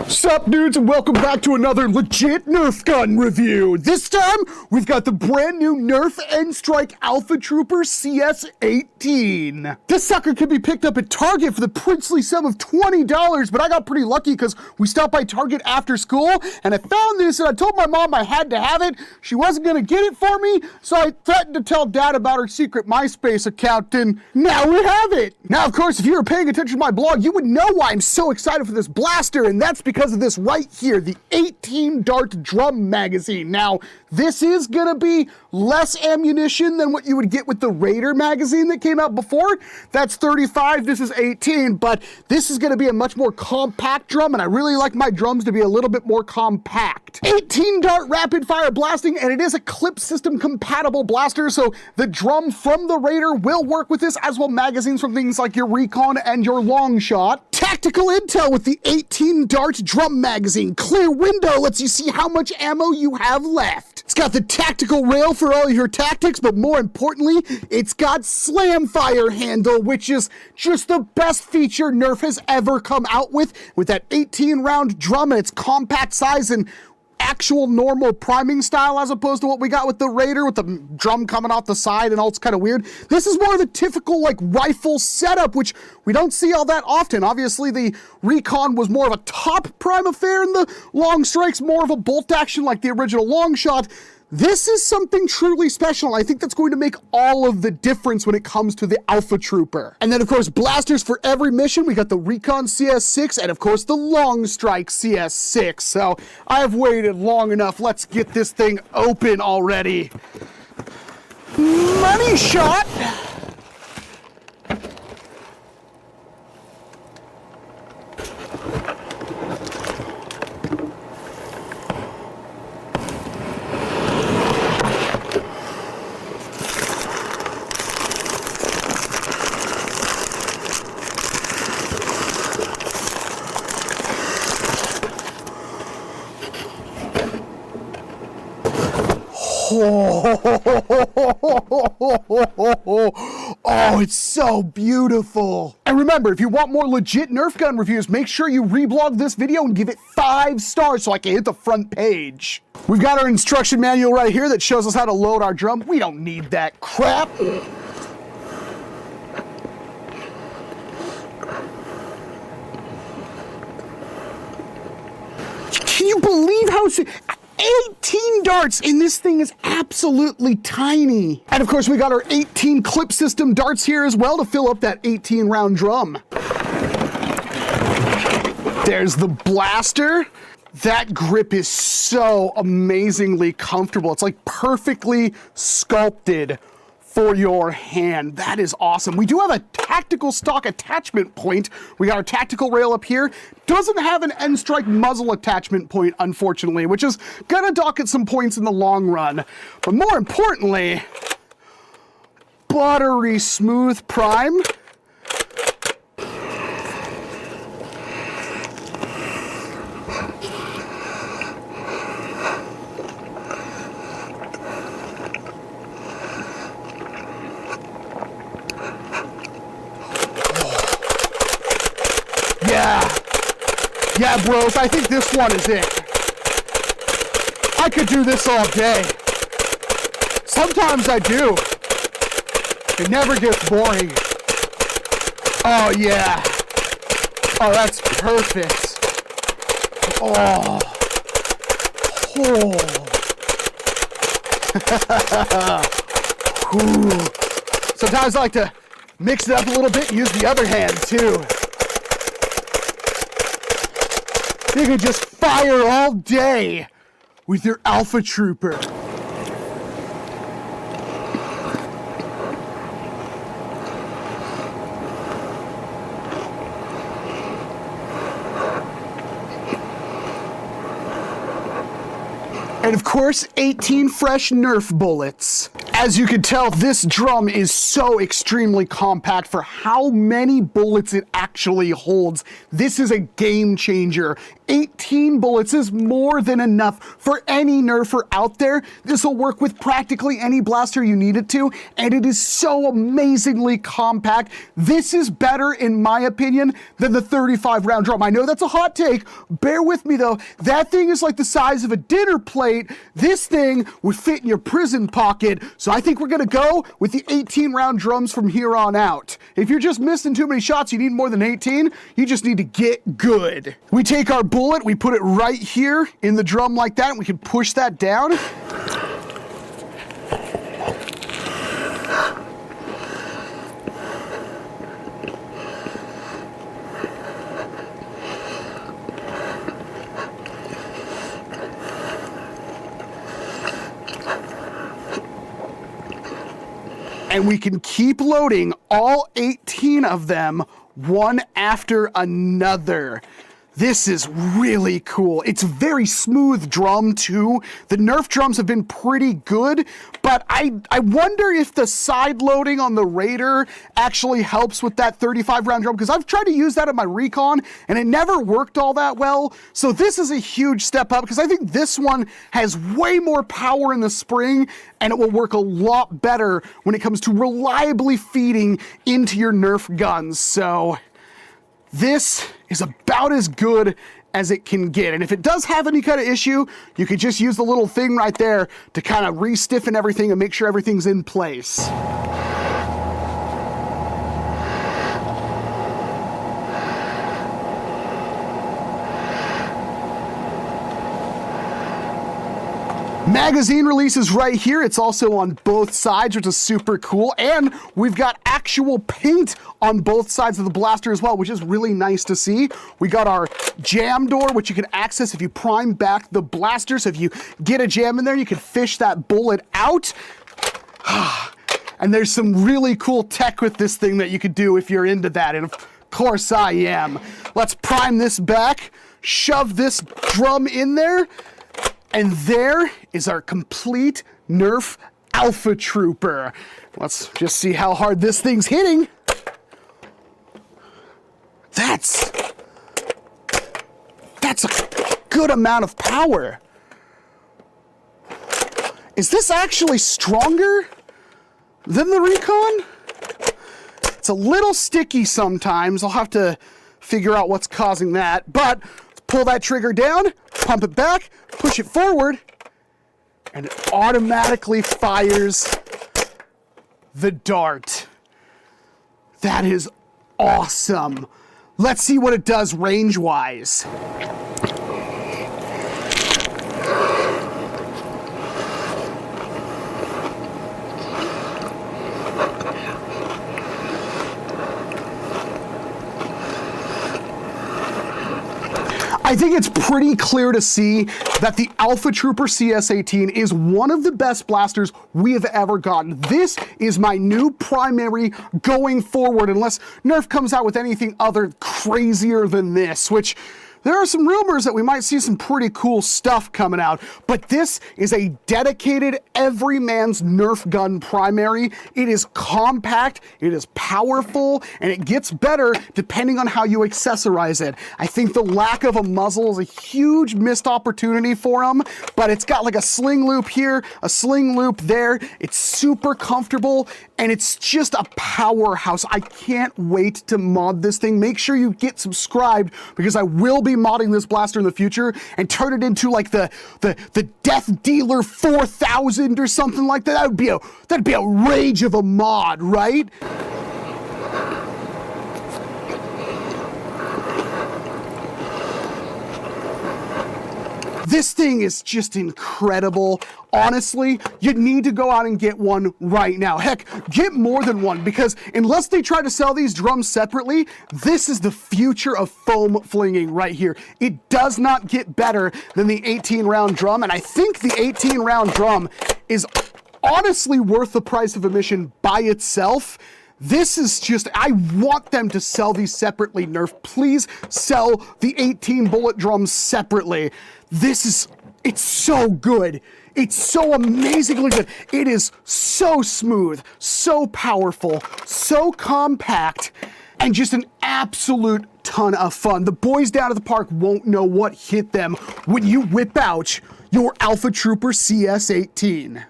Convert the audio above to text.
Sup dudes, and welcome back to another legit Nerf gun review. This time, we've got the brand new Nerf N-Strike Alpha Trooper cs18. This sucker can be picked up at Target for the princely sum of $20, but I got pretty lucky because we stopped by Target after school, and I found this, and I told my mom I had to have it. She wasn't gonna get it for me, so I threatened to tell Dad about her secret MySpace account, and now we have it. Now, of course, if you were paying attention to my blog, you would know why I'm so excited for this blaster, and that's because of this right here, the 18 dart drum magazine. Now, this is gonna be less ammunition than what you would get with the Raider magazine that came out before. That's 35, this is 18, but this is gonna be a much more compact drum, and I really like my drums to be a little bit more compact. 18 dart rapid fire blasting, and it is a clip system compatible blaster, so the drum from the Raider will work with this, as will magazines from things like your Recon and your Long Shot. Tactical intel with the 18 dart drum magazine. Clear window lets you see how much ammo you have left. It's got the tactical rail for all your tactics, but more importantly, it's got slam fire handle, which is just the best feature Nerf has ever come out with that 18 round drum and its compact size and actual normal priming style, as opposed to what we got with the Raider with the drum coming off the side and all. It's kind of weird. This is more of the typical like rifle setup, which we don't see all that often. Obviously the Recon was more of a top prime affair, and the Long Strike's more of a bolt action like the original Long Shot. This is something truly special, and I think that's going to make all of the difference when it comes to the Alpha Trooper. And then, of course, blasters for every mission. We got the Recon CS6 and, of course, the Long Strike CS6. So I've waited long enough. Let's get this thing open already. Money shot. Oh, it's so beautiful. And remember, if you want more legit Nerf gun reviews, make sure you reblog this video and give it 5 stars so I can hit the front page. We've got our instruction manual right here that shows us how to load our drum. We don't need that crap. Can you believe how 18 darts, and this thing is absolutely tiny. And of course, we got our 18 clip system darts here as well to fill up that 18 round drum. There's the blaster. That grip is so amazingly comfortable. It's like perfectly sculpted for your hand. That is awesome. We do have a tactical stock attachment point. We got our tactical rail up here. Doesn't have an N-Strike muzzle attachment point, unfortunately, which is gonna dock at some points in the long run. But more importantly, buttery smooth prime. Yeah, bros, I think this one is it. I could do this all day. Sometimes I do. It never gets boring. Oh, yeah. Oh, that's perfect. Oh. Oh. Sometimes I like to mix it up a little bit and use the other hand, too. You can just fire all day with your Alpha Trooper. And of course, 18 fresh Nerf bullets. As you can tell, this drum is so extremely compact for how many bullets it actually holds. This is a game changer. 18 bullets is more than enough for any nerfer out there. This will work with practically any blaster you need it to, and it is so amazingly compact. This is better, in my opinion, than the 35 round drum. I know that's a hot take. Bear with me though. That thing is like the size of a dinner plate. This thing would fit in your prison pocket. So I think we're gonna go with the 18 round drums from here on out. If you're just missing too many shots, you need more than 18, you just need to get good. We take our bullet, we put it right here in the drum like that, and we can push that down. And we can keep loading all 18 of them one after another. This is really cool. It's a very smooth drum too. The Nerf drums have been pretty good, but I wonder if the side loading on the Raider actually helps with that 35 round drum, because I've tried to use that in my Recon and it never worked all that well. So this is a huge step up, because I think this one has way more power in the spring and it will work a lot better when it comes to reliably feeding into your Nerf guns. So this is about as good as it can get. And if it does have any kind of issue, you could just use the little thing right there to kind of re-stiffen everything and make sure everything's in place. Magazine release is right here. It's also on both sides, which is super cool. And we've got actual paint on both sides of the blaster as well, which is really nice to see. We got our jam door, which you can access if you prime back the blaster. So if you get a jam in there, you can fish that bullet out. And there's some really cool tech with this thing that you could do if you're into that. And of course I am. Let's prime this back, shove this drum in there. And there is our complete Nerf Alpha Trooper. Let's just see how hard this thing's hitting. That's a good amount of power. Is this actually stronger than the Recon? It's a little sticky sometimes. I'll have to figure out what's causing that, but pull that trigger down, pump it back, push it forward, and it automatically fires the dart. That is awesome. Let's see what it does range-wise. I think it's pretty clear to see that the Alpha Trooper CS18 is one of the best blasters we have ever gotten. This is my new primary going forward, unless Nerf comes out with anything other crazier than this, which there are some rumors that we might see some pretty cool stuff coming out, but this is a dedicated everyman's Nerf gun primary. It is compact, it is powerful, and it gets better depending on how you accessorize it. I think the lack of a muzzle is a huge missed opportunity for them, but it's got like a sling loop here, a sling loop there. It's super comfortable, and it's just a powerhouse. I can't wait to mod this thing. Make sure you get subscribed, because I will be modding this blaster in the future and turn it into like the Death Dealer 4000 or something like that. That'd be a rage of a mod, right? This thing is just incredible. Honestly, you need to go out and get one right now. Heck, get more than one, because unless they try to sell these drums separately, this is the future of foam flinging right here. It does not get better than the 18-round drum, and I think the 18-round drum is honestly worth the price of admission by itself. This is just, I want them to sell these separately, Nerf. Please sell the 18 bullet drums separately. It's so good. It's so amazingly good. It is so smooth, so powerful, so compact, and just an absolute ton of fun. The boys down at the park won't know what hit them when you whip out your Alpha Trooper CS18.